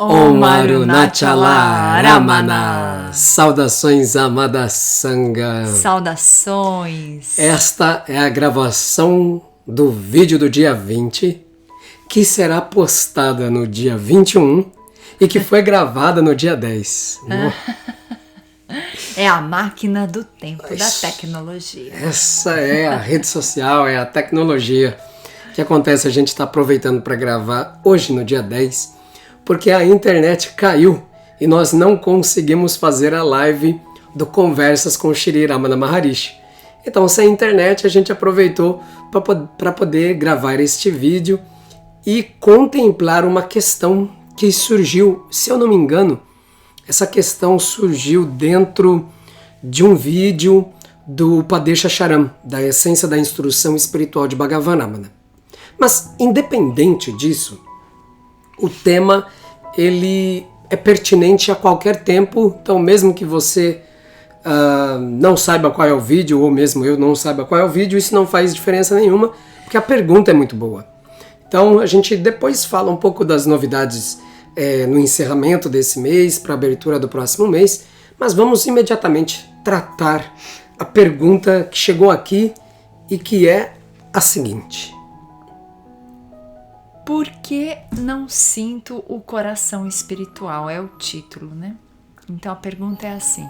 Om Arunachala Ramana. Saudações, amada Sangha. Saudações. Esta é a gravação do vídeo do dia 20, que será postada no dia 21 e que foi gravada no dia 10. É a máquina do tempo da tecnologia. Essa é a rede social, é a tecnologia. O que acontece? A gente está aproveitando para gravar hoje no dia 10, porque a internet caiu e nós não conseguimos fazer a live do Conversas com Shri Ramana Maharishi. Então, sem internet, a gente aproveitou para poder gravar este vídeo e contemplar uma questão que surgiu, se eu não me engano, essa questão surgiu dentro de um vídeo do Upadesha Charam, da Essência da Instrução Espiritual de Bhagavan Ramana. Mas, independente disso, o tema ele é pertinente a qualquer tempo, então mesmo que você não saiba qual é o vídeo, ou mesmo eu não saiba qual é o vídeo, isso não faz diferença nenhuma, porque a pergunta é muito boa. Então a gente depois fala um pouco das novidades no encerramento desse mês, para a abertura do próximo mês, mas vamos imediatamente tratar a pergunta que chegou aqui e que é a seguinte: Por que não sinto o coração espiritual? É o título, né? Então a pergunta é assim: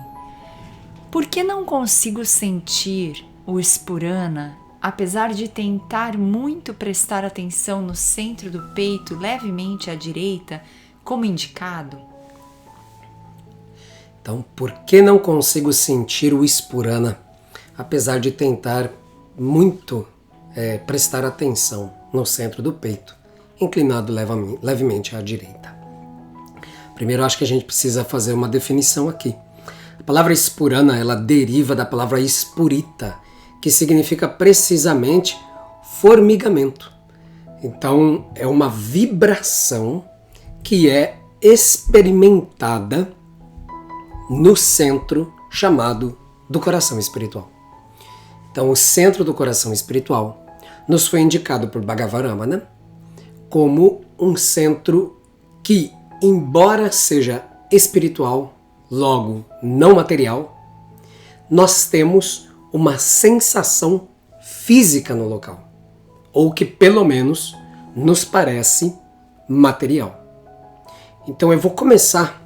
por que não consigo sentir o Spurana, apesar de tentar muito prestar atenção no centro do peito, levemente à direita, como indicado? Então, por que não consigo sentir o Spurana, apesar de tentar muito prestar atenção no centro do peito, inclinado levemente à direita? Primeiro, acho que a gente precisa fazer uma definição aqui. A palavra Spurana, ela deriva da palavra Spurita, que significa precisamente formigamento. Então, é uma vibração que é experimentada no centro chamado do coração espiritual. Então, o centro do coração espiritual nos foi indicado por Bhagavan Ramana como um centro que, embora seja espiritual, logo não material, nós temos uma sensação física no local, ou que pelo menos nos parece material. Então eu vou começar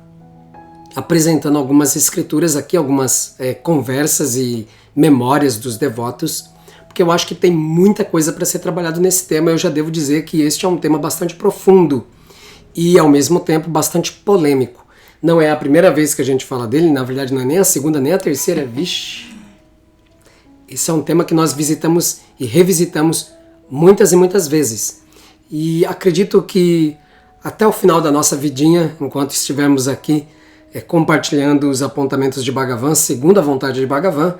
apresentando algumas escrituras aqui, algumas conversas e memórias dos devotos, porque eu acho que tem muita coisa para ser trabalhado nesse tema. Eu já devo dizer que este é um tema bastante profundo e, ao mesmo tempo, bastante polêmico. Não é a primeira vez que a gente fala dele, na verdade não é nem a segunda nem a terceira, vixe. Esse é um tema que nós visitamos e revisitamos muitas e muitas vezes. E acredito que até o final da nossa vidinha, enquanto estivermos aqui compartilhando os apontamentos de Bhagavan, segundo a vontade de Bhagavan,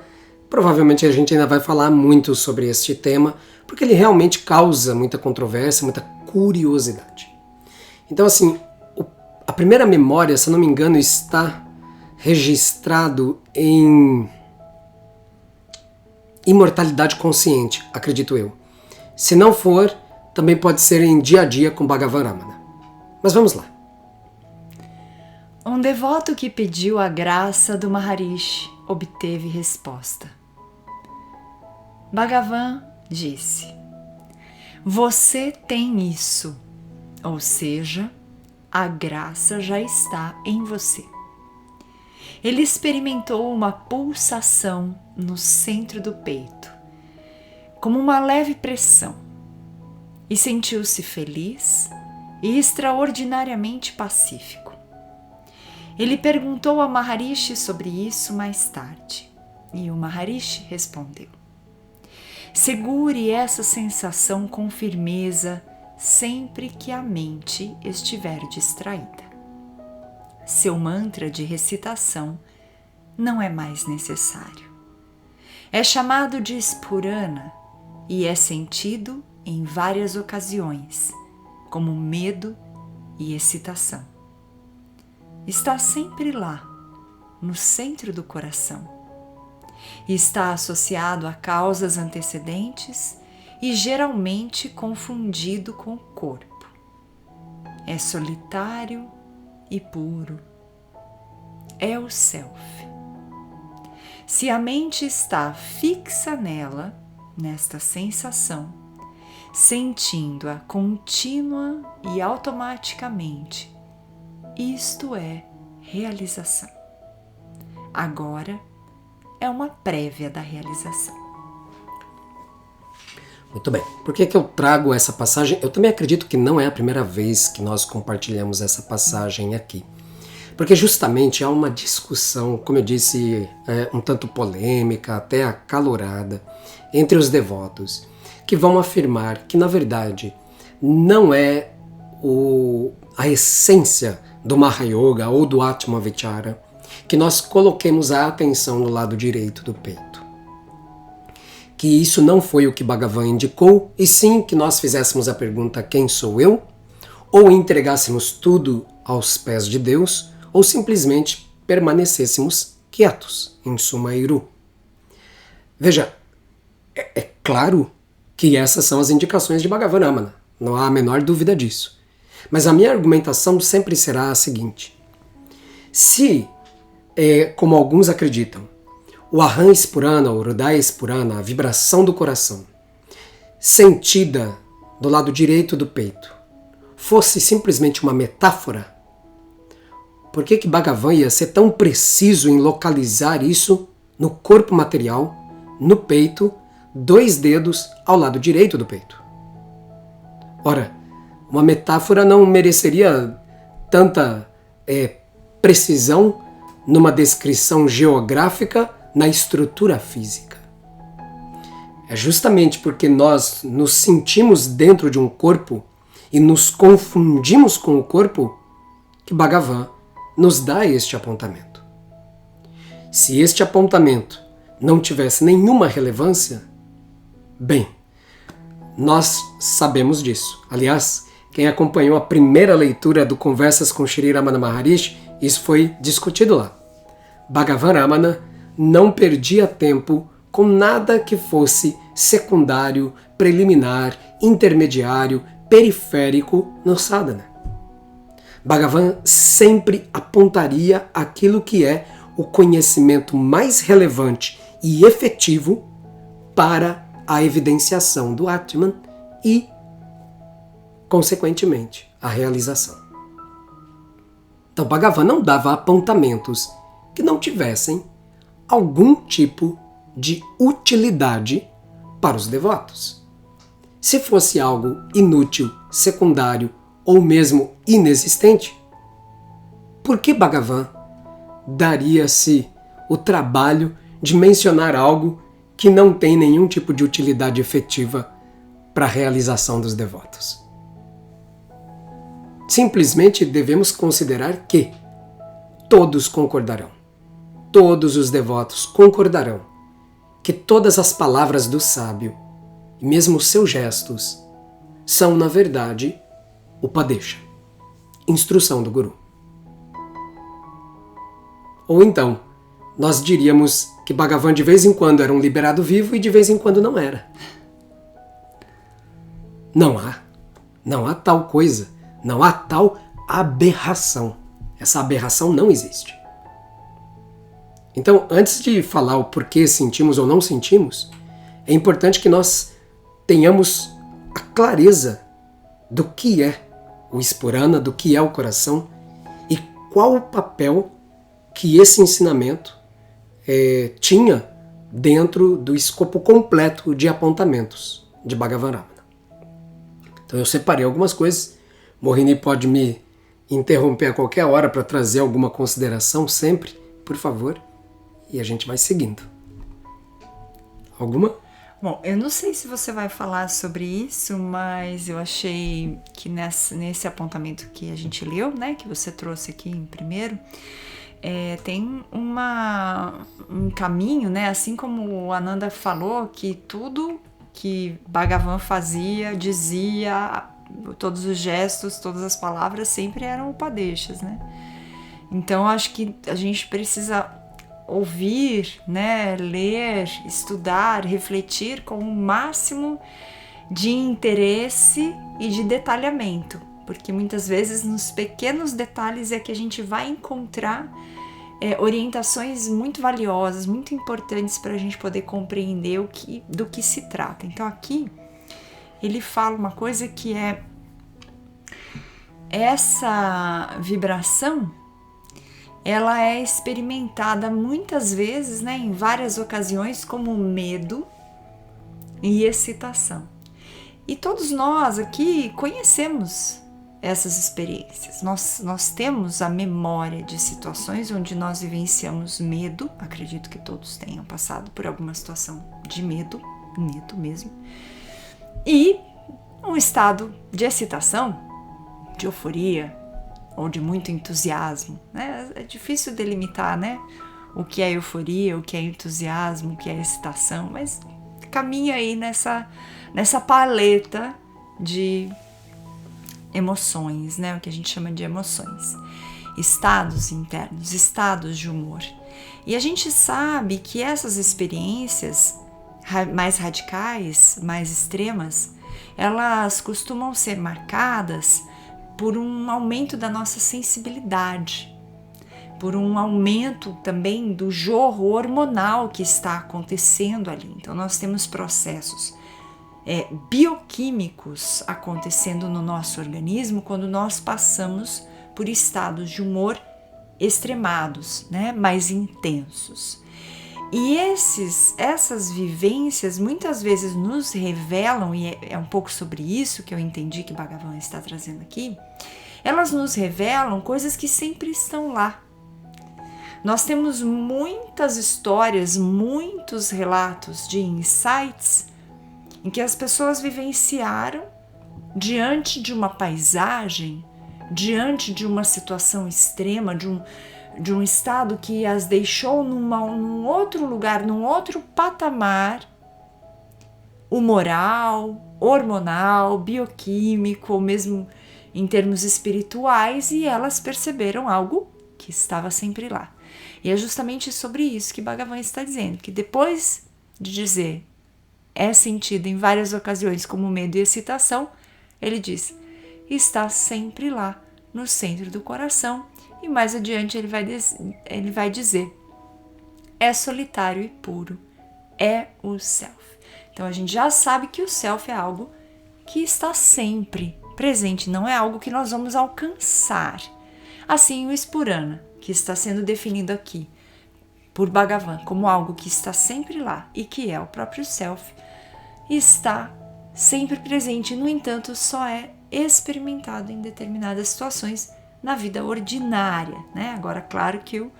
provavelmente a gente ainda vai falar muito sobre este tema, porque ele realmente causa muita controvérsia, muita curiosidade. Então, assim, a primeira memória, se eu não me engano, está registrado em imortalidade consciente, acredito eu. Se não for, também pode ser em Dia a Dia com Bhagavan Ramana. Mas vamos lá. Um devoto que pediu a graça do Maharishi obteve resposta. Bhagavan disse: você tem isso, ou seja, a graça já está em você. Ele experimentou uma pulsação no centro do peito, como uma leve pressão, e sentiu-se feliz e extraordinariamente pacífico. Ele perguntou ao Maharishi sobre isso mais tarde, e o Maharishi respondeu: segure essa sensação com firmeza sempre que a mente estiver distraída. Seu mantra de recitação não é mais necessário. É chamado de Spurana e é sentido em várias ocasiões, como medo e excitação. Está sempre lá, no centro do coração. Está associado a causas antecedentes e geralmente confundido com o corpo. É solitário e puro. É o Self. Se a mente está fixa nela, nesta sensação, sentindo-a contínua e automaticamente, isto é realização. Agora é uma prévia da realização. Muito bem. Por que eu trago essa passagem? Eu também acredito que não é a primeira vez que nós compartilhamos essa passagem aqui. Porque justamente há uma discussão, como eu disse, um tanto polêmica, até acalorada, entre os devotos, que vão afirmar que, na verdade, não é a essência do Mahayoga ou do Atma Vichara que nós coloquemos a atenção no lado direito do peito. Que isso não foi o que Bhagavan indicou, e sim que nós fizéssemos a pergunta quem sou eu? Ou entregássemos tudo aos pés de Deus, ou simplesmente permanecêssemos quietos, em Sumairu. Veja, é claro que essas são as indicações de Bhagavanamana, não há a menor dúvida disso. Mas a minha argumentação sempre será a seguinte: se, como alguns acreditam, o Aham Spurana, o Hridaya Spurana, a vibração do coração, sentida do lado direito do peito, fosse simplesmente uma metáfora, por que Bhagavan ia ser tão preciso em localizar isso no corpo material, no peito, 2 dedos ao lado direito do peito? Ora, uma metáfora não mereceria tanta precisão numa descrição geográfica na estrutura física. É justamente porque nós nos sentimos dentro de um corpo e nos confundimos com o corpo que Bhagavan nos dá este apontamento. Se este apontamento não tivesse nenhuma relevância, bem, nós sabemos disso. Aliás, quem acompanhou a primeira leitura do Conversas com Shri Ramana Maharishi, isso foi discutido lá. Bhagavan Ramana não perdia tempo com nada que fosse secundário, preliminar, intermediário, periférico no sadhana. Bhagavan sempre apontaria aquilo que é o conhecimento mais relevante e efetivo para a evidenciação do Atman e, consequentemente, a realização. Então, Bhagavan não dava apontamentos que não tivessem algum tipo de utilidade para os devotos. Se fosse algo inútil, secundário ou mesmo inexistente, por que Bhagavan daria-se o trabalho de mencionar algo que não tem nenhum tipo de utilidade efetiva para a realização dos devotos? Simplesmente devemos considerar que todos concordarão, todos os devotos concordarão que todas as palavras do sábio, e mesmo os seus gestos, são, na verdade, Upadesha, instrução do Guru. Ou então, nós diríamos que Bhagavan de vez em quando era um liberado vivo e de vez em quando não era. Não há tal coisa, não há tal aberração. Essa aberração não existe. Então, antes de falar o porquê sentimos ou não sentimos, é importante que nós tenhamos a clareza do que é o Spurana, do que é o coração e qual o papel que esse ensinamento tinha dentro do escopo completo de apontamentos de Bhagavan Ramana. Então eu separei algumas coisas. Mohini pode me interromper a qualquer hora para trazer alguma consideração sempre, por favor, e a gente vai seguindo. Alguma? Bom, eu não sei se você vai falar sobre isso, mas eu achei que nesse apontamento que a gente leu, né, que você trouxe aqui em primeiro, tem um caminho, né, assim como o Ananda falou, que tudo que Bhagavan fazia, dizia, todos os gestos, todas as palavras sempre eram upadeshas, né? Então acho que a gente precisa ouvir, né, ler, estudar, refletir com o máximo de interesse e de detalhamento, porque muitas vezes nos pequenos detalhes é que a gente vai encontrar orientações muito valiosas, muito importantes para a gente poder compreender do que se trata. Então aqui ele fala uma coisa que é essa vibração, ela é experimentada muitas vezes, né, em várias ocasiões, como medo e excitação. E todos nós aqui conhecemos essas experiências. Nós temos a memória de situações onde nós vivenciamos medo. Acredito que todos tenham passado por alguma situação de medo mesmo. E um estado de excitação, de euforia ou de muito entusiasmo, né? É difícil delimitar, né? O que é euforia, o que é entusiasmo, o que é excitação, mas caminha aí nessa paleta de emoções, né? O que a gente chama de emoções, estados internos, estados de humor. E a gente sabe que essas experiências mais radicais, mais extremas, elas costumam ser marcadas por um aumento da nossa sensibilidade, por um aumento também do jorro hormonal que está acontecendo ali. Então nós temos processos bioquímicos acontecendo no nosso organismo quando nós passamos por estados de humor extremados, né, mais intensos. E essas vivências muitas vezes nos revelam, e é um pouco sobre isso que eu entendi que Bhagavan está trazendo aqui, elas nos revelam coisas que sempre estão lá. Nós temos muitas histórias, muitos relatos de insights em que as pessoas vivenciaram diante de uma paisagem, diante de uma situação extrema, de um estado que as deixou num outro lugar, num outro patamar humoral, hormonal, bioquímico, ou mesmo em termos espirituais, e elas perceberam algo que estava sempre lá. E é justamente sobre isso que Bhagavan está dizendo, que depois de dizer é sentido em várias ocasiões como medo e excitação, ele diz, está sempre lá no centro do coração. E mais adiante ele vai dizer, é solitário e puro, é o Self. Então a gente já sabe que o Self é algo que está sempre presente, não é algo que nós vamos alcançar. Assim o Spurana, que está sendo definido aqui por Bhagavan como algo que está sempre lá e que é o próprio Self, está sempre presente, no entanto só é experimentado em determinadas situações na vida ordinária, né? Agora, claro que o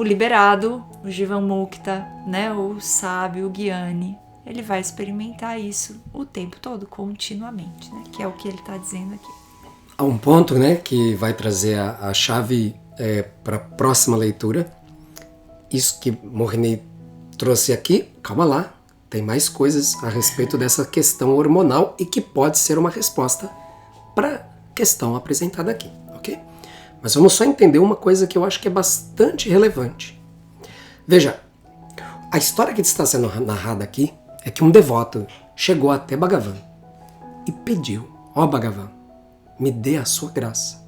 liberado, o Jivamukta, né? O sábio, o Gyani, ele vai experimentar isso o tempo todo, continuamente, né? Que é o que ele está dizendo aqui. Há um ponto, né, que vai trazer a chave para a próxima leitura. Isso que Mohiney trouxe aqui, calma lá, tem mais coisas a respeito dessa questão hormonal e que pode ser uma resposta para a questão apresentada aqui, ok? Mas vamos só entender uma coisa que eu acho que é bastante relevante. Veja, a história que está sendo narrada aqui é que um devoto chegou até Bhagavan e pediu, ó Bhagavan, me dê a sua graça.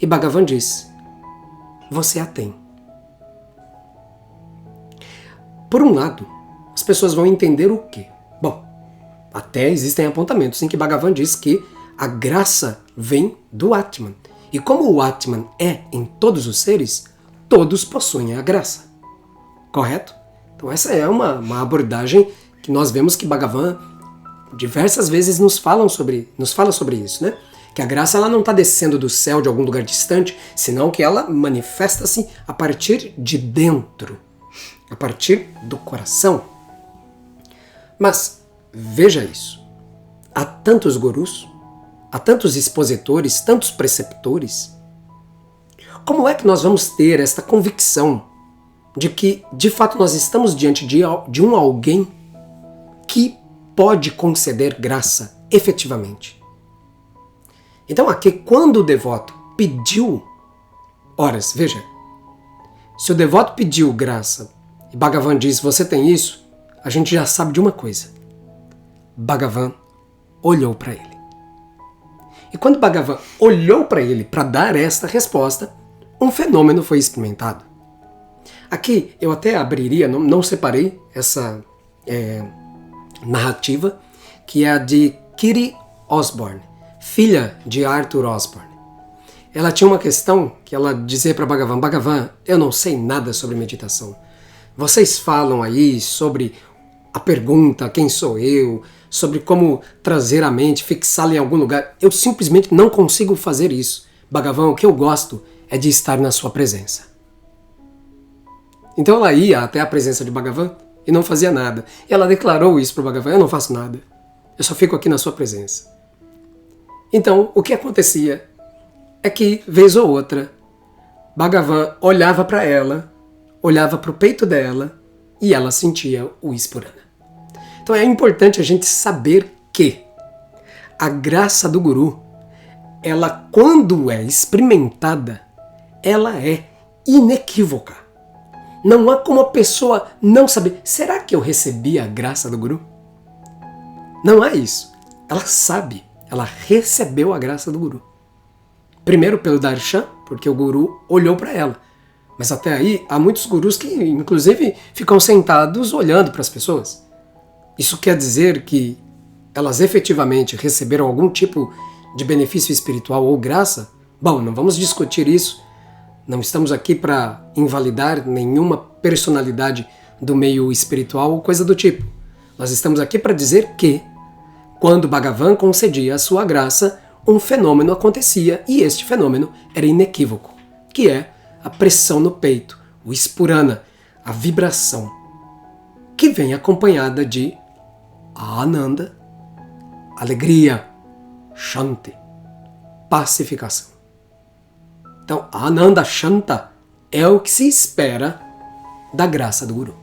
E Bhagavan diz, você a tem. Por um lado, as pessoas vão entender o quê? Bom, até existem apontamentos em que Bhagavan diz que a graça vem do Atman. E como o Atman é em todos os seres, todos possuem a graça. Correto? Então essa é uma abordagem que nós vemos que Bhagavan diversas vezes nos fala sobre isso, né? Que a graça ela não está descendo do céu de algum lugar distante, senão que ela manifesta-se a partir de dentro, a partir do coração. Mas veja isso, há tantos gurus, há tantos expositores, tantos preceptores. Como é que nós vamos ter esta convicção de que, de fato, nós estamos diante de um alguém que pode conceder graça efetivamente? Então aqui, quando o devoto pediu, horas, veja, se o devoto pediu graça e Bhagavan diz, você tem isso, a gente já sabe de uma coisa. Bhagavan olhou para ele. E quando Bhagavan olhou para ele para dar esta resposta, um fenômeno foi experimentado. Aqui eu até abriria, não separei essa narrativa, que é a de Kitty Osborne, filha de Arthur Osborne. Ela tinha uma questão que ela dizia para Bhagavan: Bhagavan, eu não sei nada sobre meditação. Vocês falam aí sobre a pergunta, quem sou eu, sobre como trazer a mente, fixá-la em algum lugar. Eu simplesmente não consigo fazer isso. Bhagavan, o que eu gosto é de estar na sua presença. Então ela ia até a presença de Bhagavan e não fazia nada. E ela declarou isso para Bhagavan: eu não faço nada. Eu só fico aqui na sua presença. Então, o que acontecia é que, vez ou outra, Bhagavan olhava para ela, olhava para o peito dela e ela sentia o Ispurana. Então é importante a gente saber que a graça do Guru, ela, quando é experimentada, ela é inequívoca. Não há como a pessoa não saber: será que eu recebi a graça do Guru? Não há isso. Ela sabe, ela recebeu a graça do Guru. Primeiro pelo darshan, porque o Guru olhou para ela. Mas até aí, há muitos gurus que, inclusive, ficam sentados olhando para as pessoas. Isso quer dizer que elas efetivamente receberam algum tipo de benefício espiritual ou graça? Bom, não vamos discutir isso. Não estamos aqui para invalidar nenhuma personalidade do meio espiritual ou coisa do tipo. Nós estamos aqui para dizer que, quando Bhagavan concedia a sua graça, um fenômeno acontecia, e este fenômeno era inequívoco, que é a pressão no peito, o Ispurana, a vibração, que vem acompanhada de Ananda, alegria, Shanti, pacificação. Então, Ananda Shanta é o que se espera da graça do Guru.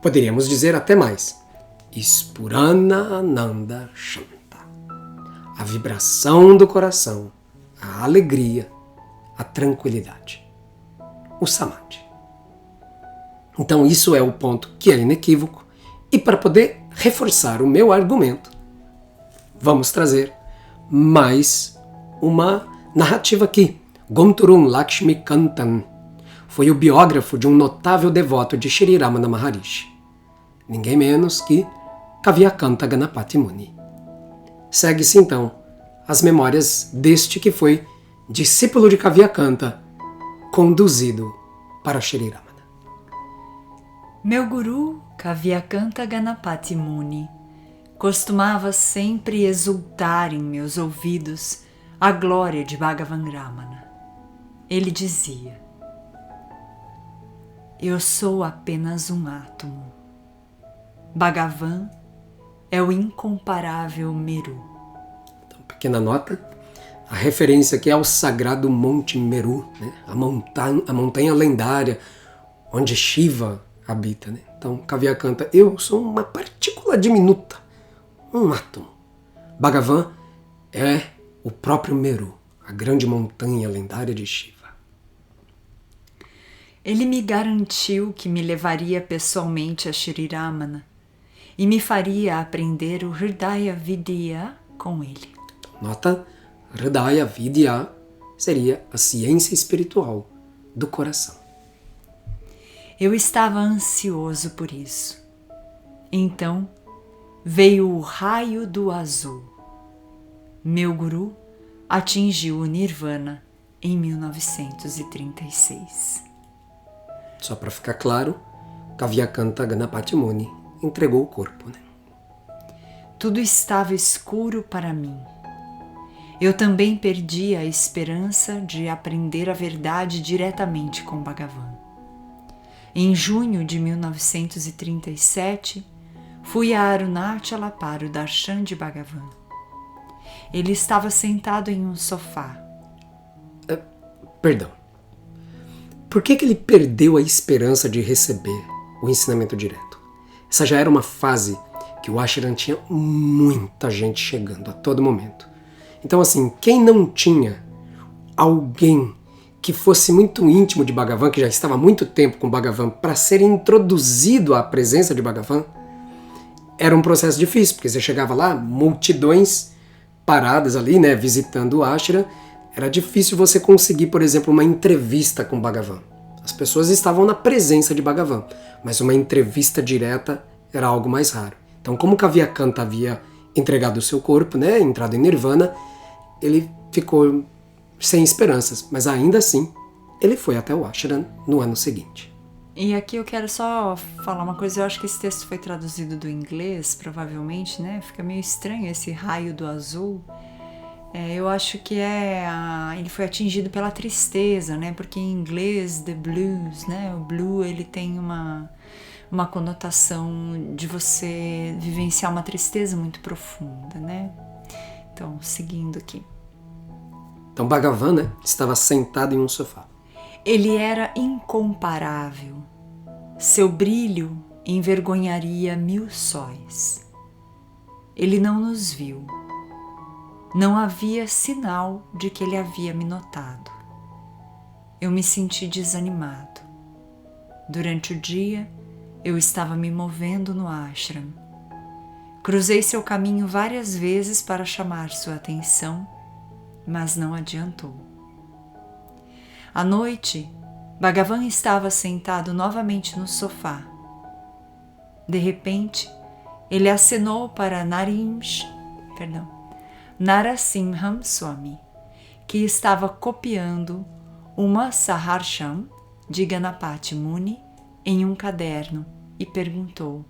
Poderíamos dizer até mais: Ispurana Ananda Shanta. A vibração do coração, a alegria, a tranquilidade, o Samadhi. Então isso é o ponto que é inequívoco, e para poder reforçar o meu argumento, vamos trazer mais uma narrativa aqui. Gunturun Lakshmi Kantan foi o biógrafo de um notável devoto de Shri Ramana Maharishi, ninguém menos que Kavyakanta Ganapati Muni. Segue-se então as memórias deste que foi discípulo de Kavyakanta, conduzido para Shri Ramana. Meu guru, Kavyakanta Ganapati Muni, costumava sempre exultar em meus ouvidos a glória de Bhagavan Ramana. Ele dizia: eu sou apenas um átomo. Bhagavan é o incomparável Meru. Então, pequena nota, a referência aqui é ao sagrado Monte Meru, né? a montanha lendária onde Shiva habita. Né? Então, Kavyakanta: eu sou uma partícula diminuta, um átomo. Bhagavan é o próprio Meru, a grande montanha lendária de Shiva. Ele me garantiu que me levaria pessoalmente a Shri Ramana e me faria aprender o Hridaya Vidya com ele. Nota: Hridaya Vidya seria a ciência espiritual do coração. Eu estava ansioso por isso. Então veio o raio do azul. Meu guru atingiu o Nirvana em 1936. Só para ficar claro, Kavyakanta Ganapati Muni entregou o corpo. Né? Tudo estava escuro para mim. Eu também perdi a esperança de aprender a verdade diretamente com Bhagavan. Em junho de 1937, fui a Arunachala para o darshan de Bhagavan. Ele estava sentado em um sofá. Perdão. Por que ele perdeu a esperança de receber o ensinamento direto? Essa já era uma fase que o ashram tinha muita gente chegando a todo momento. Então, assim, quem não tinha alguém que fosse muito íntimo de Bhagavan, que já estava há muito tempo com Bhagavan, para ser introduzido à presença de Bhagavan, era um processo difícil, porque você chegava lá, multidões paradas ali, né, visitando o ashram, era difícil você conseguir, por exemplo, uma entrevista com Bhagavan. As pessoas estavam na presença de Bhagavan, mas uma entrevista direta era algo mais raro. Então, como Kavyakanta havia entregado o seu corpo, né, entrado em Nirvana, ele ficou sem esperanças, mas ainda assim, ele foi até o ashram no ano seguinte. E aqui eu quero só falar uma coisa, eu acho que esse texto foi traduzido do inglês, provavelmente, né? Fica meio estranho esse raio do azul. Eu acho que ele foi atingido pela tristeza, né? Porque em inglês, the blues, né? O blue, ele tem uma conotação de você vivenciar uma tristeza muito profunda, né? Então, seguindo aqui. Então Bhagavan, né, estava sentado em um sofá. Ele era incomparável. Seu brilho envergonharia 1000 sóis. Ele não nos viu. Não havia sinal de que ele havia me notado. Eu me senti desanimado. Durante o dia, eu estava me movendo no ashram. Cruzei seu caminho várias vezes para chamar sua atenção, mas não adiantou. À noite, Bhagavan estava sentado novamente no sofá. De repente, ele acenou para Narasimham Swami, que estava copiando uma Saharsham de Ganapati Muni em um caderno e perguntou: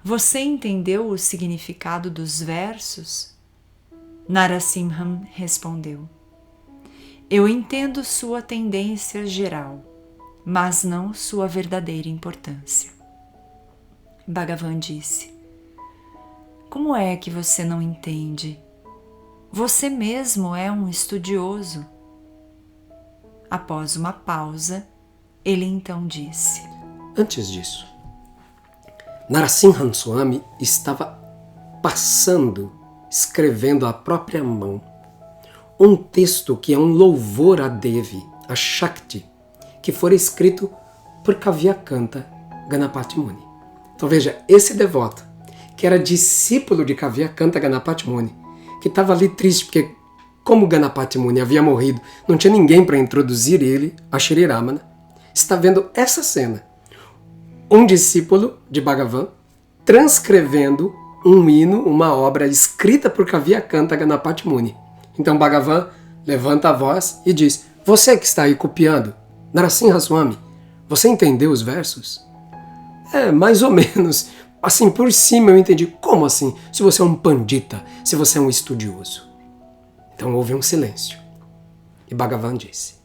"Você entendeu o significado dos versos?" Narasimham respondeu: "Eu entendo sua tendência geral, mas não sua verdadeira importância." Bhagavan disse: "Como é que você não entende? Você mesmo é um estudioso." Após uma pausa, ele então disse: Antes disso, Narasimhan Swami estava escrevendo à própria mão, um texto que é um louvor a Devi, a Shakti, que fora escrito por Kavyakanta Ganapati Muni. Então veja, esse devoto, que era discípulo de Kavyakanta Ganapati Muni, que estava ali triste porque, como Ganapati Muni havia morrido, não tinha ninguém para introduzir ele a Shri Ramana, está vendo essa cena. Um discípulo de Bhagavan transcrevendo um hino, uma obra escrita por Kavyakanta Ganapati Muni. Então Bhagavan levanta a voz e diz: "Você que está aí copiando, Narasimha Swami, você entendeu os versos?" Mais ou menos. Assim, por cima eu entendi. Como assim? Se você é um pandita, se você é um estudioso. Então houve um silêncio. E Bhagavan disse: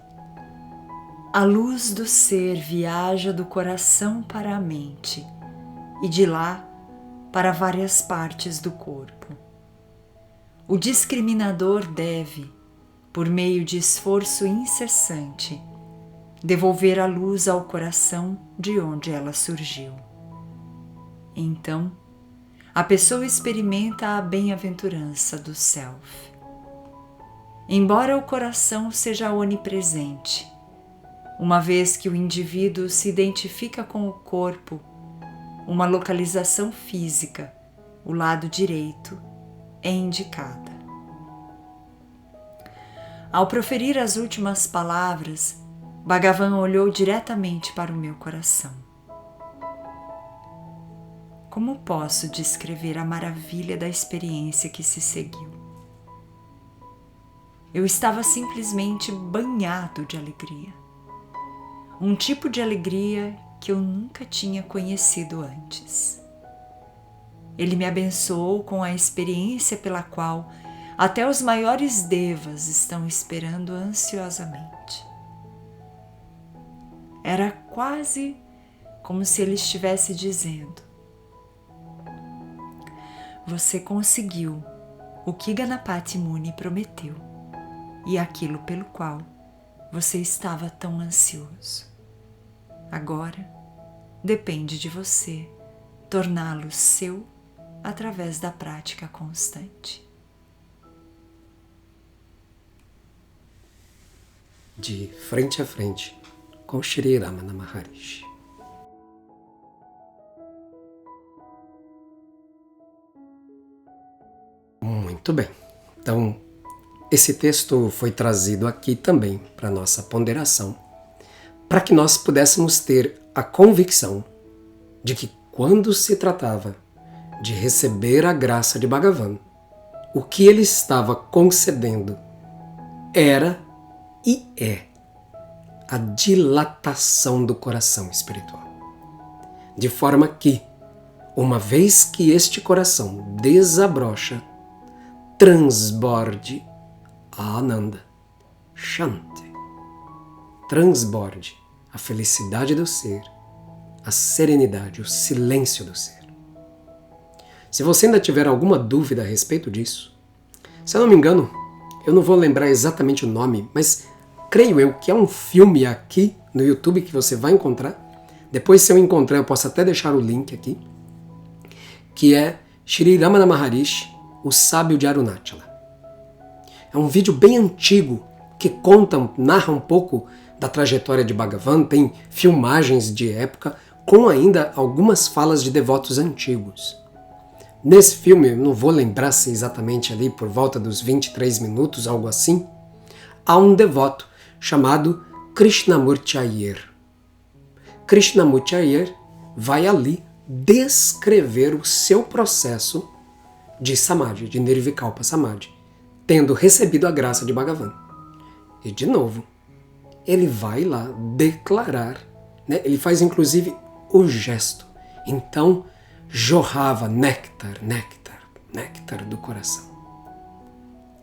"A luz do ser viaja do coração para a mente e de lá para várias partes do corpo. O discriminador deve, por meio de esforço incessante, devolver a luz ao coração de onde ela surgiu. Então, a pessoa experimenta a bem-aventurança do Self. Embora o coração seja onipresente, uma vez que o indivíduo se identifica com o corpo, uma localização física, o lado direito, é indicada." Ao proferir as últimas palavras, Bhagavan olhou diretamente para o meu coração. Como posso descrever a maravilha da experiência que se seguiu? Eu estava simplesmente banhado de alegria. Um tipo de alegria que eu nunca tinha conhecido antes. Ele me abençoou com a experiência pela qual até os maiores devas estão esperando ansiosamente. Era quase como se ele estivesse dizendo: "Você conseguiu o que Ganapati Muni prometeu e aquilo pelo qual você estava tão ansioso. Agora depende de você torná-lo seu através da prática constante." De frente a frente com Shri Ramana Maharishi. Muito Muito bem. Então, esse texto foi trazido aqui também para nossa ponderação, para que nós pudéssemos ter a convicção de que quando se tratava de receber a graça de Bhagavan, o que ele estava concedendo era e é a dilatação do coração espiritual. De forma que, uma vez que este coração desabrocha, transborde a Ananda, Shanti, transborde a felicidade do ser, a serenidade, o silêncio do ser. Se você ainda tiver alguma dúvida a respeito disso, se eu não me engano, eu não vou lembrar exatamente o nome, mas creio eu que é um filme aqui no YouTube que você vai encontrar. Depois, se eu encontrar, eu posso até deixar o link aqui, que é Shri Ramana Maharishi, o sábio de Arunachala. É um vídeo bem antigo que narra um pouco da trajetória de Bhagavan, tem filmagens de época com ainda algumas falas de devotos antigos. Nesse filme, eu não vou lembrar se exatamente ali por volta dos 23 minutos, algo assim, há um devoto chamado Krishnamurti Iyer. Krishnamurti Iyer vai ali descrever o seu processo de Samadhi, de Nirvikalpa Samadhi, tendo recebido a graça de Bhagavan. E de novo, ele vai lá declarar, né? Ele faz inclusive o gesto. Então, jorrava néctar do coração.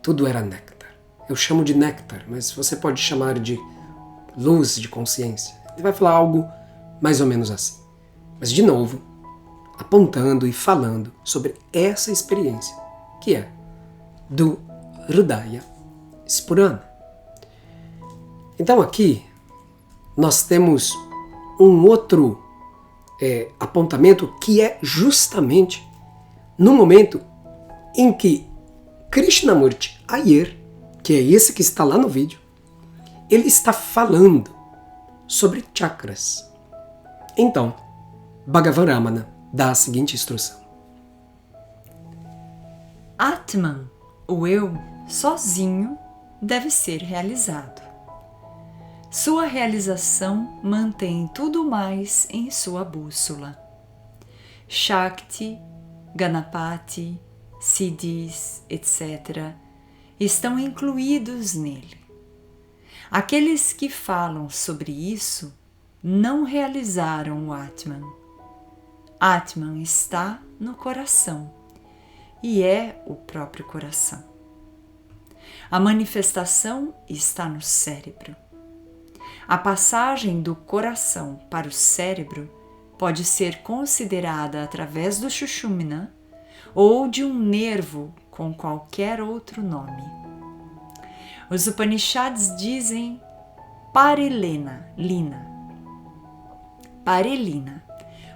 Tudo era néctar. Eu chamo de néctar, mas você pode chamar de luz de consciência. Ele vai falar algo mais ou menos assim. Mas, de novo, apontando e falando sobre essa experiência, que é do Hridaya Spurana. Então aqui nós temos um outro apontamento que é justamente no momento em que Krishnamurti Iyer, que é esse que está lá no vídeo, ele está falando sobre chakras. Então, Bhagavan Ramana dá a seguinte instrução. Atman, o eu, sozinho, deve ser realizado. Sua realização mantém tudo mais em sua bússola. Shakti, Ganapati, Siddhis, etc. estão incluídos nele. Aqueles que falam sobre isso não realizaram o Atman. Atman está no coração e é o próprio coração. A manifestação está no cérebro. A passagem do coração para o cérebro pode ser considerada através do Sushumna ou de um nervo com qualquer outro nome. Os Upanishads dizem Parelina,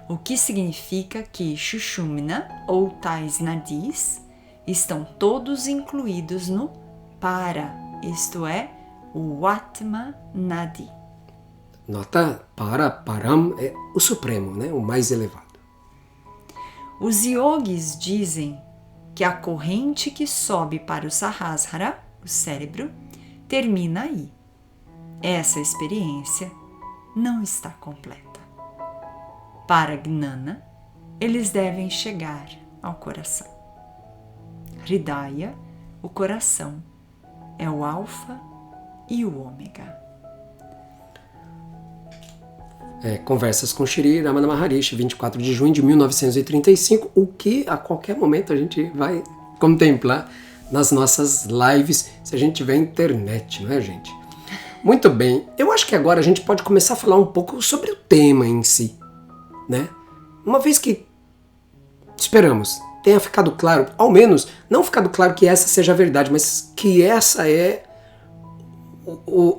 o que significa que Sushumna ou tais nadis estão todos incluídos no Para, isto é, o Atma Nadi. Nota Param é o supremo, né? O mais elevado. Os yogis dizem que a corrente que sobe para o Sahasrara, o cérebro, termina aí. Essa experiência não está completa. Para Gnana, eles devem chegar ao coração. Hridaya, o coração, é o alfa e o ômega. Conversas com Shri Ramana Maharishi, 24 de junho de 1935, o que a qualquer momento a gente vai contemplar nas nossas lives, se a gente tiver internet, não é, gente? Muito bem, eu acho que agora a gente pode começar a falar um pouco sobre o tema em si, né? Uma vez que, esperamos, tenha ficado claro, ao menos, não ficado claro que essa seja a verdade, mas que essa é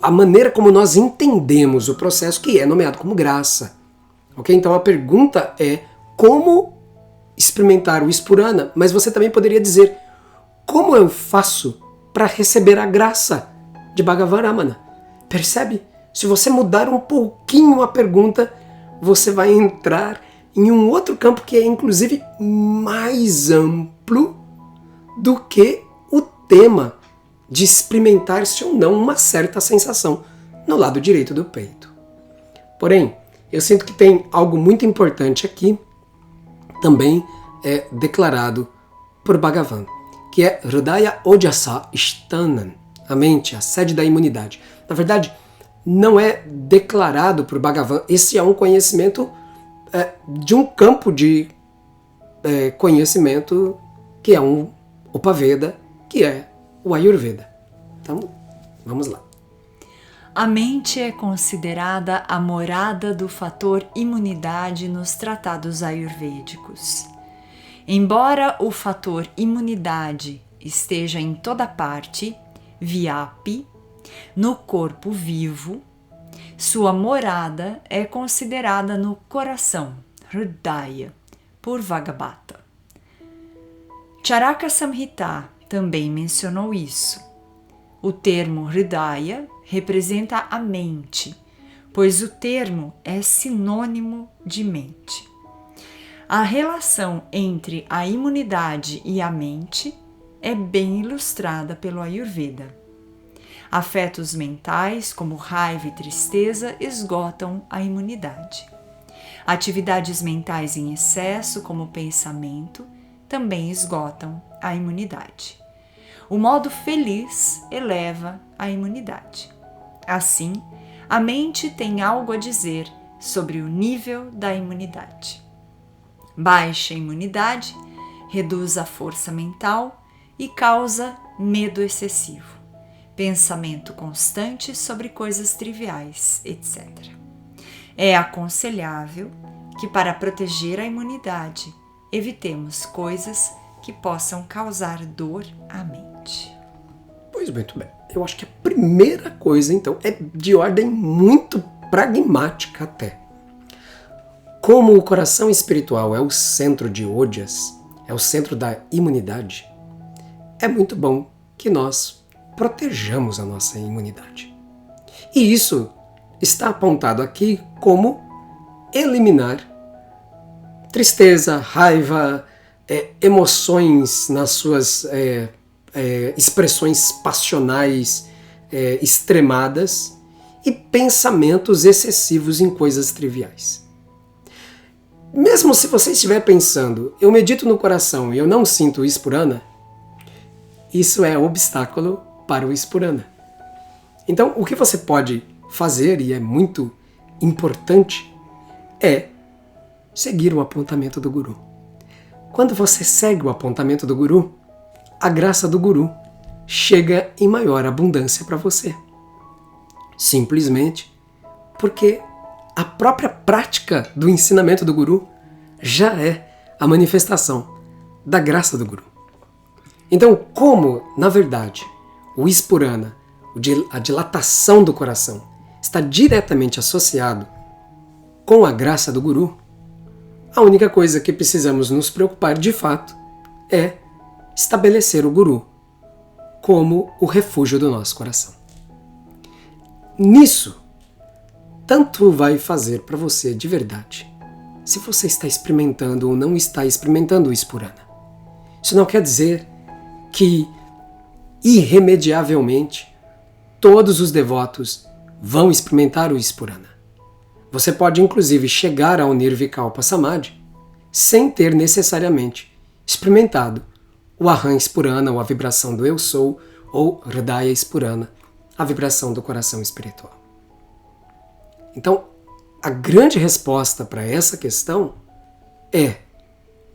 a maneira como nós entendemos o processo, que é nomeado como graça. Ok? Então a pergunta é como experimentar o Spurana, mas você também poderia dizer como eu faço para receber a graça de Bhagavan Ramana. Percebe? Se você mudar um pouquinho a pergunta, você vai entrar em um outro campo que é inclusive mais amplo do que tema de experimentar-se ou não uma certa sensação no lado direito do peito. Porém, eu sinto que tem algo muito importante aqui, também é declarado por Bhagavan, que é Hridaya Ojasa Ishtanan, a mente, a sede da imunidade. Na verdade, não é declarado por Bhagavan, esse é um conhecimento de um campo de conhecimento que é um Upaveda, que é o Ayurveda. Então, vamos lá. A mente é considerada a morada do fator imunidade nos tratados ayurvédicos. Embora o fator imunidade esteja em toda parte, Vyapi, no corpo vivo, sua morada é considerada no coração, Hridaya, por Bhagavata. Charaka Samhita também mencionou isso. O termo Hridaya representa a mente, pois o termo é sinônimo de mente. A relação entre a imunidade e a mente é bem ilustrada pelo Ayurveda. Afetos mentais, como raiva e tristeza, esgotam a imunidade. Atividades mentais em excesso, como o pensamento, também esgotam a imunidade. O modo feliz eleva a imunidade. Assim, a mente tem algo a dizer sobre o nível da imunidade. Baixa imunidade reduz a força mental e causa medo excessivo, pensamento constante sobre coisas triviais, etc. É aconselhável que, para proteger a imunidade, evitemos coisas que possam causar dor à mente. Pois muito bem. Eu acho que a primeira coisa, então, é de ordem muito pragmática até. Como o coração espiritual é o centro de Ojas, é o centro da imunidade, é muito bom que nós protejamos a nossa imunidade. E isso está apontado aqui como eliminar tristeza, raiva, emoções nas suas expressões passionais extremadas e pensamentos excessivos em coisas triviais. Mesmo se você estiver pensando, eu medito no coração e eu não sinto o Ispurana, isso é obstáculo para o Ispurana. Então, o que você pode fazer, e é muito importante, é seguir o apontamento do Guru. Quando você segue o apontamento do Guru, a graça do Guru chega em maior abundância para você. Simplesmente porque a própria prática do ensinamento do Guru já é a manifestação da graça do Guru. Então, como, na verdade, o Ispurana, a dilatação do coração, está diretamente associado com a graça do Guru, a única coisa que precisamos nos preocupar de fato é estabelecer o Guru como o refúgio do nosso coração. Nisso, tanto vai fazer para você de verdade se você está experimentando ou não está experimentando o Ispurana. Isso não quer dizer que irremediavelmente todos os devotos vão experimentar o Ispurana. Você pode inclusive chegar ao Nirvikalpa Samadhi sem ter necessariamente experimentado o Aham Ispurana, ou a vibração do Eu Sou, ou Hridaya Ispurana, a vibração do coração espiritual. Então, a grande resposta para essa questão é: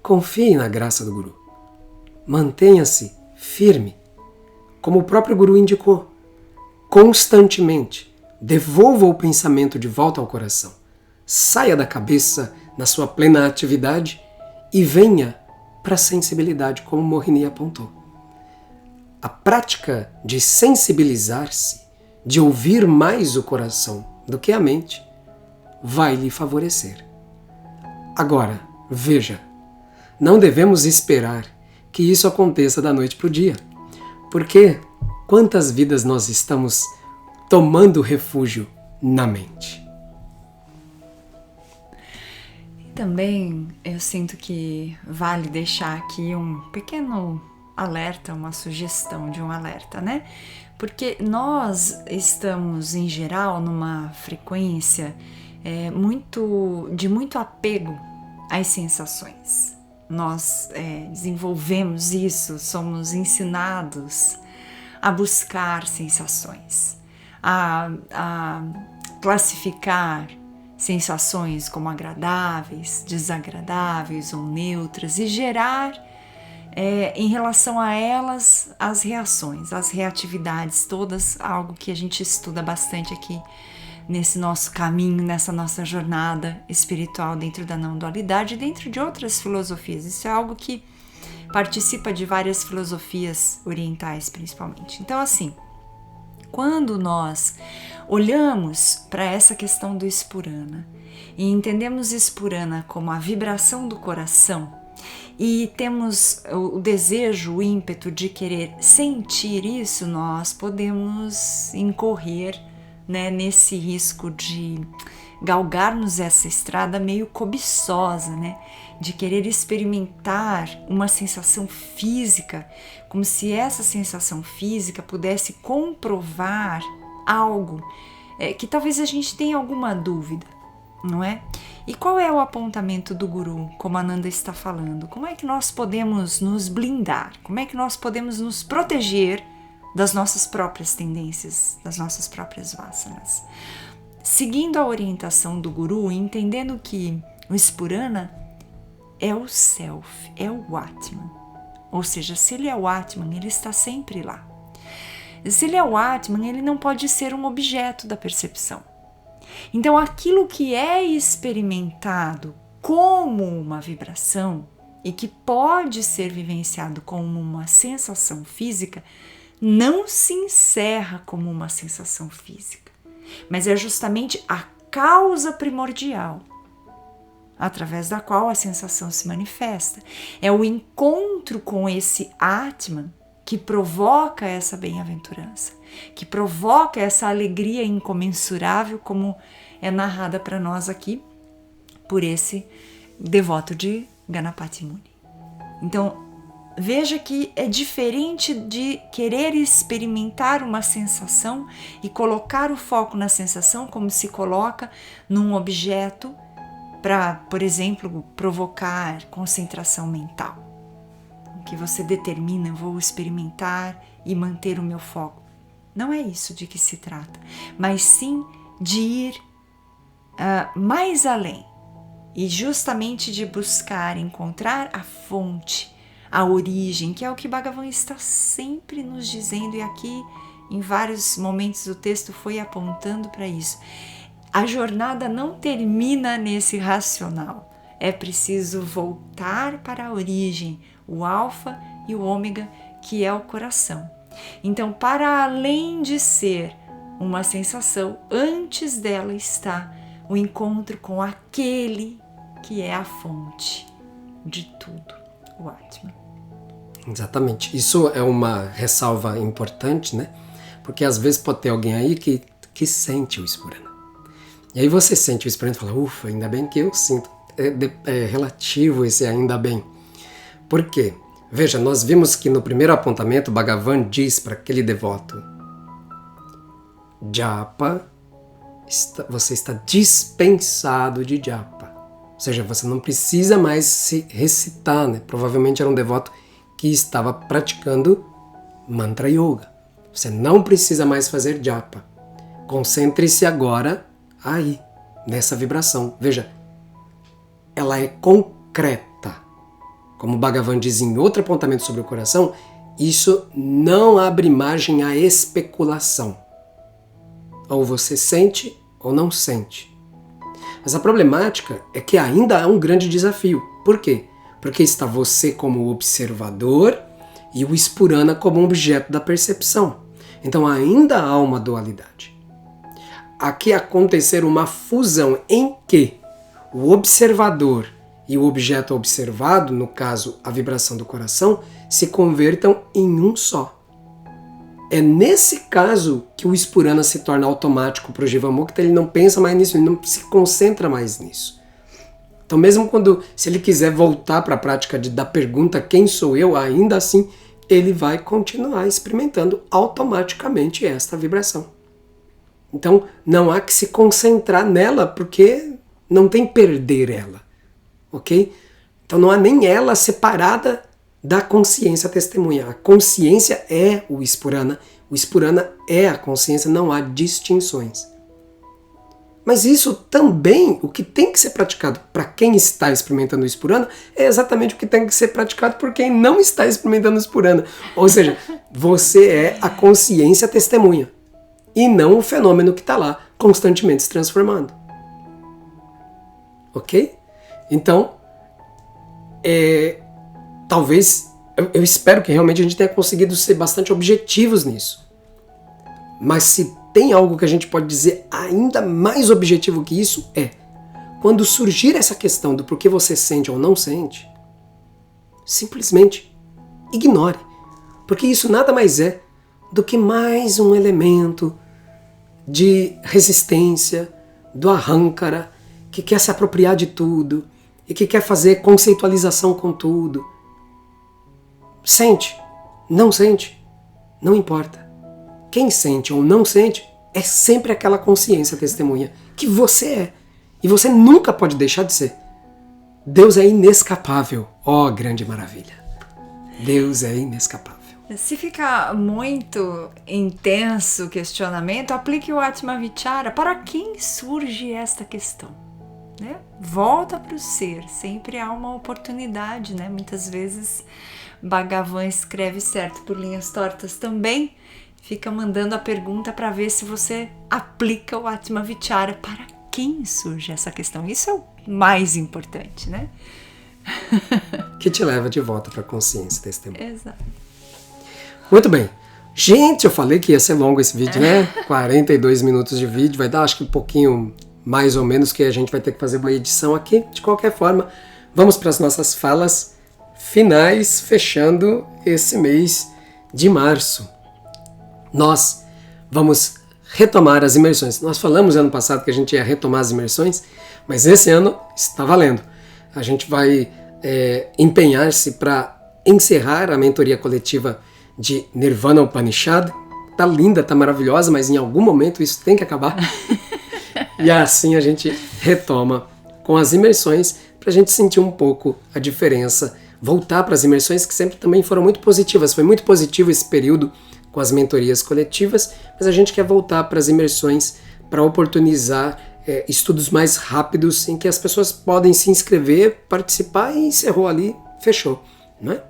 confie na graça do Guru. Mantenha-se firme, como o próprio Guru indicou, constantemente. Devolva o pensamento de volta ao coração. Saia da cabeça na sua plena atividade e venha para a sensibilidade, como Mohini apontou. A prática de sensibilizar-se, de ouvir mais o coração do que a mente, vai lhe favorecer. Agora, veja, não devemos esperar que isso aconteça da noite para o dia, porque quantas vidas nós estamos tomando refúgio na mente? Também eu sinto que vale deixar aqui um pequeno alerta, uma sugestão de um alerta, né? Porque nós estamos, em geral, numa frequência de muito apego às sensações. Nós desenvolvemos isso, somos ensinados a buscar sensações, a classificar sensações como agradáveis, desagradáveis ou neutras e gerar em relação a elas as reações, as reatividades todas, algo que a gente estuda bastante aqui nesse nosso caminho, nessa nossa jornada espiritual dentro da não dualidade e dentro de outras filosofias. Isso é algo que participa de várias filosofias orientais principalmente. Então assim, quando nós olhamos para essa questão do Spurana e entendemos Spurana como a vibração do coração e temos o desejo, o ímpeto de querer sentir isso, nós podemos incorrer, né, nesse risco de galgarmos essa estrada meio cobiçosa, né, de querer experimentar uma sensação física, como se essa sensação física pudesse comprovar algo que talvez a gente tenha alguma dúvida, não é? E qual é o apontamento do Guru, como a Nanda está falando? Como é que nós podemos nos blindar? Como é que nós podemos nos proteger das nossas próprias tendências, das nossas próprias vasanas? Seguindo a orientação do Guru, entendendo que o Spurana é o Self, é o Atman. Ou seja, se ele é o Atman, ele está sempre lá. Se ele é o Atman, ele não pode ser um objeto da percepção. Então, aquilo que é experimentado como uma vibração e que pode ser vivenciado como uma sensação física, não se encerra como uma sensação física, mas é justamente a causa primordial através da qual a sensação se manifesta. É o encontro com esse Atman que provoca essa bem-aventurança, que provoca essa alegria incomensurável, como é narrada para nós aqui por esse devoto de Ganapati Muni. Então, veja que é diferente de querer experimentar uma sensação e colocar o foco na sensação como se coloca num objeto para, por exemplo, provocar concentração mental. Que você determina, vou experimentar e manter o meu foco. Não é isso de que se trata, mas sim de ir mais além e justamente de buscar encontrar a fonte, a origem, que é o que Bhagavan está sempre nos dizendo, e aqui em vários momentos do texto foi apontando para isso. A jornada não termina nesse racional, é preciso voltar para a origem, o alfa e o ômega, que é o coração. Então, para além de ser uma sensação, antes dela está o encontro com aquele que é a fonte de tudo, o Atman. Exatamente. Isso é uma ressalva importante, né? Porque às vezes pode ter alguém aí que sente o Spurana. E aí você sente o Spurana e fala, ufa, ainda bem que eu sinto. É relativo esse ainda bem. Por quê? Veja, nós vimos que no primeiro apontamento, Bhagavan diz para aquele devoto, Japa, você está dispensado de Japa. Ou seja, você não precisa mais se recitar, né? Provavelmente era um devoto que estava praticando Mantra Yoga. Você não precisa mais fazer Japa. Concentre-se agora aí, nessa vibração. Veja, ela é concreta. Como Bhagavan diz em outro apontamento sobre o coração, isso não abre margem à especulação. Ou você sente ou não sente. Mas a problemática é que ainda há um grande desafio. Por quê? Porque está você como observador e o Spurana como um objeto da percepção. Então ainda há uma dualidade. Aqui acontecer uma fusão em que o observador e o objeto observado, no caso a vibração do coração, se convertam em um só. É nesse caso que o Spurana se torna automático para o Jivamukta, ele não pensa mais nisso, ele não se concentra mais nisso. Então mesmo se ele quiser voltar para a prática da pergunta quem sou eu, ainda assim ele vai continuar experimentando automaticamente esta vibração. Então, não há que se concentrar nela, porque não tem perder ela, ok? Então não há nem ela separada da consciência testemunha. A consciência é o Spurana é a consciência, não há distinções. Mas isso também, o que tem que ser praticado para quem está experimentando o Spurana, é exatamente o que tem que ser praticado por quem não está experimentando o Spurana. Ou seja, você é a consciência testemunha, e não o fenômeno que está lá, constantemente se transformando. Ok? Então, talvez, eu espero que realmente a gente tenha conseguido ser bastante objetivos nisso. Mas se tem algo que a gente pode dizer ainda mais objetivo que isso, quando surgir essa questão do porquê você sente ou não sente, simplesmente ignore. Porque isso nada mais é do que mais um elemento de resistência do Ahankara, que quer se apropriar de tudo e que quer fazer conceitualização com tudo. Sente, não importa. Quem sente ou não sente é sempre aquela consciência testemunha que você é. E você nunca pode deixar de ser. Deus é inescapável. Ó, grande maravilha. Deus é inescapável. Se ficar muito intenso o questionamento, aplique o Atmavichara. Para quem surge esta questão? Né? Volta para o ser. Sempre há uma oportunidade, né? Muitas vezes Bhagavan escreve certo por linhas tortas também. Fica mandando a pergunta para ver se você aplica o Atmavichara. Para quem surge essa questão? Isso é o mais importante, né? Que te leva de volta para a consciência testemunha. Exato. Muito bem. Gente, eu falei que ia ser longo esse vídeo, né? 42 minutos de vídeo. Vai dar, acho que um pouquinho mais ou menos, que a gente vai ter que fazer uma edição aqui. De qualquer forma, vamos para as nossas falas finais, fechando esse mês de março. Nós vamos retomar as imersões. Nós falamos ano passado que a gente ia retomar as imersões, mas esse ano está valendo. A gente vai empenhar-se para encerrar a mentoria coletiva de Nirvana Upanishad. Tá linda, tá maravilhosa, mas em algum momento isso tem que acabar. E assim a gente retoma com as imersões para a gente sentir um pouco a diferença, voltar para as imersões que sempre também foram muito positivas. Foi muito positivo esse período com as mentorias coletivas, mas a gente quer voltar para as imersões para oportunizar estudos mais rápidos em que as pessoas podem se inscrever, participar e encerrou ali, fechou, não é?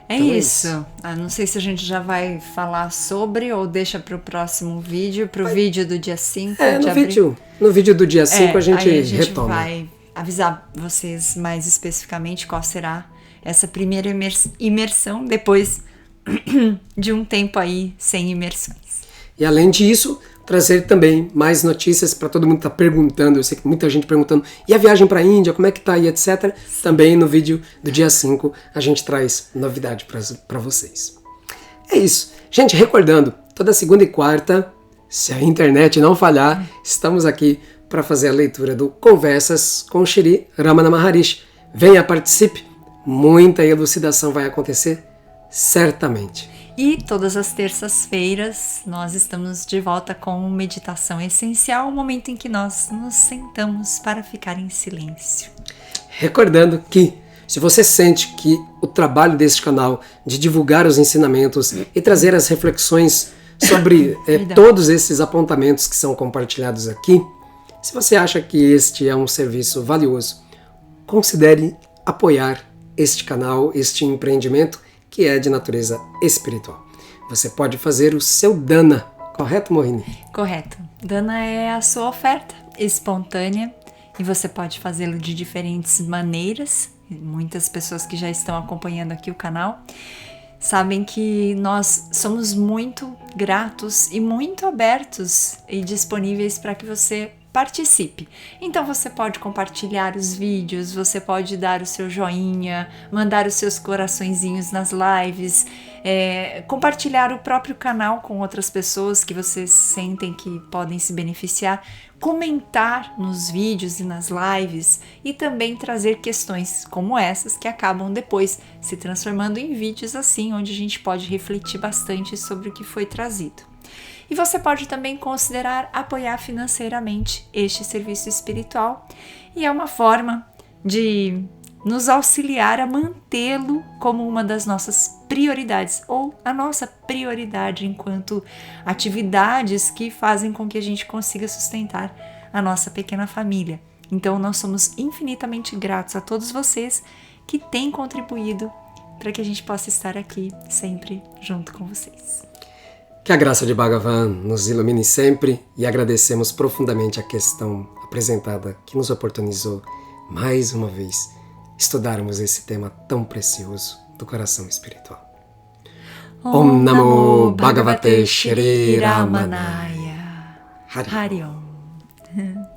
Então isso. Não sei se a gente já vai falar sobre ou deixa para o próximo vídeo, para o vídeo do dia 5 de abril. No vídeo do dia 5 a gente retoma. Vai avisar vocês mais especificamente qual será essa primeira imersão depois de um tempo aí sem imersões. E além disso, trazer também mais notícias para todo mundo que está perguntando. Eu sei que muita gente perguntando, e a viagem para a Índia, como é que tá e etc. Também no vídeo do dia 5 a gente traz novidade para vocês. É isso. Gente, recordando, toda segunda e quarta, se a internet não falhar, estamos aqui para fazer a leitura do Conversas com Shri Ramana Maharishi. Venha, participe, muita elucidação vai acontecer, certamente. E todas as terças-feiras nós estamos de volta com Meditação Essencial, o momento em que nós nos sentamos para ficar em silêncio. Recordando que, se você sente que o trabalho deste canal de divulgar os ensinamentos e trazer as reflexões sobre todos esses apontamentos que são compartilhados aqui, se você acha que este é um serviço valioso, considere apoiar este canal, este empreendimento, que é de natureza espiritual. Você pode fazer o seu Dana, correto, Morini? Correto. Dana é a sua oferta espontânea e você pode fazê-lo de diferentes maneiras. Muitas pessoas que já estão acompanhando aqui o canal sabem que nós somos muito gratos e muito abertos e disponíveis para que você participe. Então você pode compartilhar os vídeos, você pode dar o seu joinha, mandar os seus coraçõezinhos nas lives, compartilhar o próprio canal com outras pessoas que vocês sentem que podem se beneficiar, comentar nos vídeos e nas lives e também trazer questões como essas que acabam depois se transformando em vídeos assim, onde a gente pode refletir bastante sobre o que foi trazido. E você pode também considerar apoiar financeiramente este serviço espiritual, e é uma forma de nos auxiliar a mantê-lo como uma das nossas prioridades, ou a nossa prioridade enquanto atividades que fazem com que a gente consiga sustentar a nossa pequena família. Então nós somos infinitamente gratos a todos vocês que têm contribuído para que a gente possa estar aqui sempre junto com vocês. Que a graça de Bhagavan nos ilumine sempre, e agradecemos profundamente a questão apresentada que nos oportunizou mais uma vez estudarmos esse tema tão precioso do coração espiritual. Om Namo Bhagavate Shri Ramanaya. Hari Om.